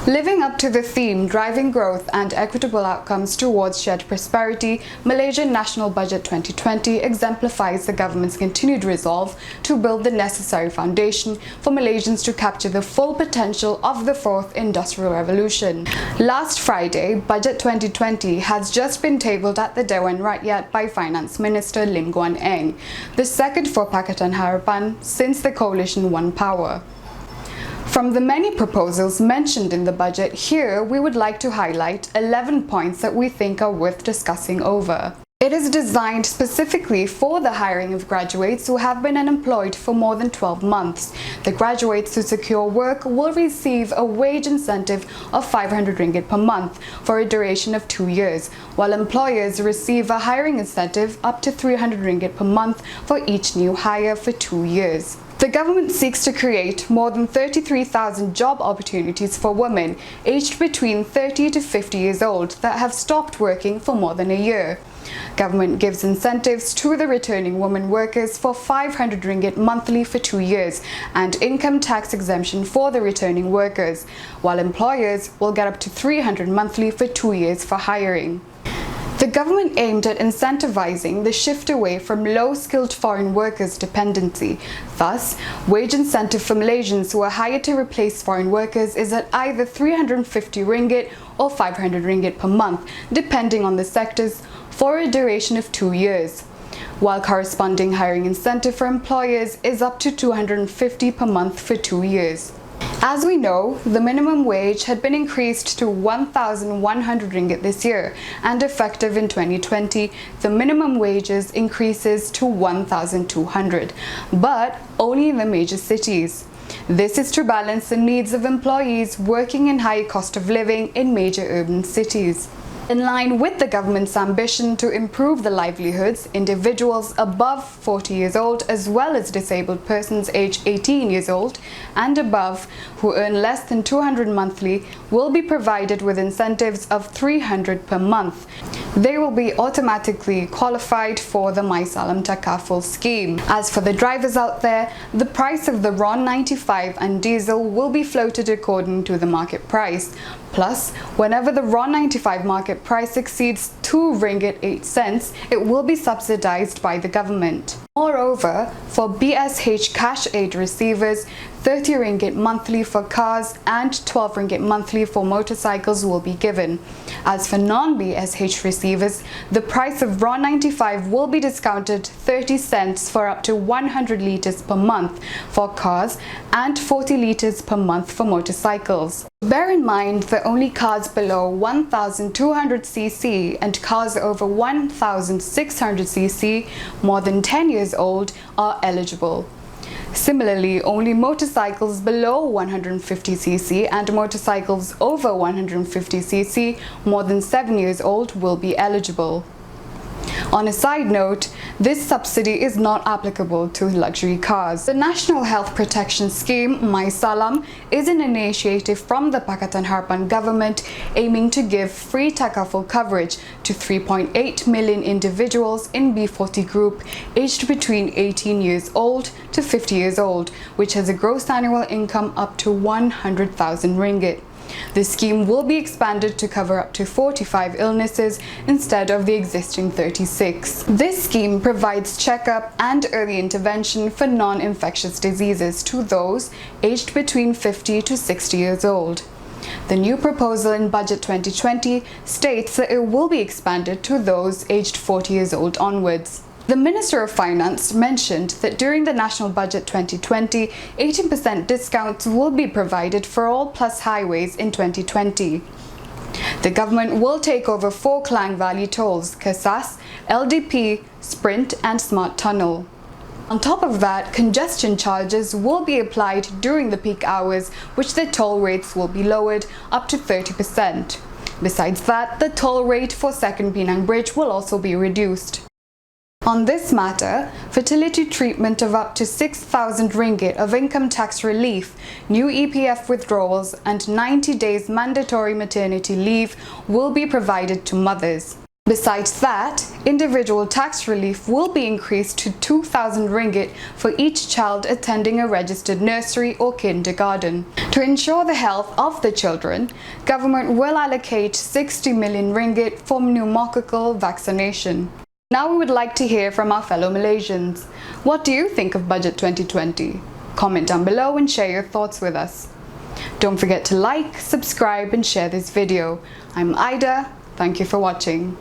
Living up to the theme driving growth and equitable outcomes towards shared prosperity, Malaysia National Budget 2020 exemplifies the government's continued resolve to build the necessary foundation for Malaysians to capture the full potential of the fourth industrial revolution. Last Friday, Budget 2020 has just been tabled at the Dewan Rakyat by Finance Minister Guan, the second for Pakatan Harapan since the coalition won power. From the many proposals mentioned in the budget, here we would like to highlight 11 points that we think are worth discussing over. It is designed specifically for the hiring of graduates who have been unemployed for more than 12 months. The graduates who secure work will receive a wage incentive of 500 ringgit per month for a duration of 2 years, while employers receive a hiring incentive up to 300 ringgit per month for each new hire for 2 years. The government seeks to create more than 33,000 job opportunities for women aged between 30 to 50 years old that have stopped working for more than a year. Government gives incentives to the returning women workers for 500 ringgit monthly for 2 years and income tax exemption for the returning workers, while employers will get up to 300 monthly for 2 years for hiring. The government aimed at incentivizing the shift away from low-skilled foreign workers dependency. Thus, wage incentive for Malaysians who are hired to replace foreign workers is at either 350 ringgit or 500 ringgit per month, depending on the sectors, for a duration of 2 years, while corresponding hiring incentive for employers is up to 250 per month for 2 years. As we know, the minimum wage had been increased to 1,100 ringgit this year, and effective in 2020, the minimum wages increases to 1,200, but only in the major cities. This is to balance the needs of employees working in high cost of living in major urban cities. In line with the government's ambition to improve the livelihoods, individuals above 40 years old as well as disabled persons aged 18 years old and above who earn less than 200 monthly will be provided with incentives of 300 per month. They will be automatically qualified for the MYSALAM Takaful scheme. As for the drivers out there, the price of the RON 95 and diesel will be floated according to the market price. Plus, whenever the RON 95 market price exceeds 2 ringgit 8 cents, it will be subsidized by the government. Moreover, for BSH cash aid receivers, 30 ringgit monthly for cars and 12 ringgit monthly for motorcycles will be given. As for non-BSH receivers, the price of RON 95 will be discounted 30 cents for up to 100 litres per month for cars and 40 litres per month for motorcycles. Bear in mind that only cars below 1,200cc and cars over 1,600cc, more than 10 years old, are eligible. Similarly, only motorcycles below 150cc and motorcycles over 150cc, more than 7 years old, will be eligible. On a side note, this subsidy is not applicable to luxury cars. The National Health Protection Scheme, MYSALAM, is an initiative from the Pakatan Harapan government aiming to give free takaful coverage to 3.8 million individuals in B40 group aged between 18 years old to 50 years old, which has a gross annual income up to 100,000 ringgit. The scheme will be expanded to cover up to 45 illnesses instead of the existing 36. This scheme provides checkup and early intervention for non-infectious diseases to those aged between 50 to 60 years old. The new proposal in Budget 2020 states that it will be expanded to those aged 40 years old onwards. The Minister of Finance mentioned that during the National Budget 2020, 18% discounts will be provided for all plus highways in 2020. The government will take over 4 Klang Valley tolls: Kesas, LDP, Sprint and Smart Tunnel. On top of that, congestion charges will be applied during the peak hours, which the toll rates will be lowered up to 30%. Besides that, the toll rate for Second Penang Bridge will also be reduced. On this matter, fertility treatment of up to 6,000 ringgit of income tax relief, new EPF withdrawals and 90 days mandatory maternity leave will be provided to mothers. Besides that, individual tax relief will be increased to 2,000 ringgit for each child attending a registered nursery or kindergarten. To ensure the health of the children, government will allocate 60 million ringgit for pneumococcal vaccination. Now we would like to hear from our fellow Malaysians. What do you think of Budget 2020? Comment down below and share your thoughts with us. Don't forget to like, subscribe and share this video. I'm Ida. Thank you for watching.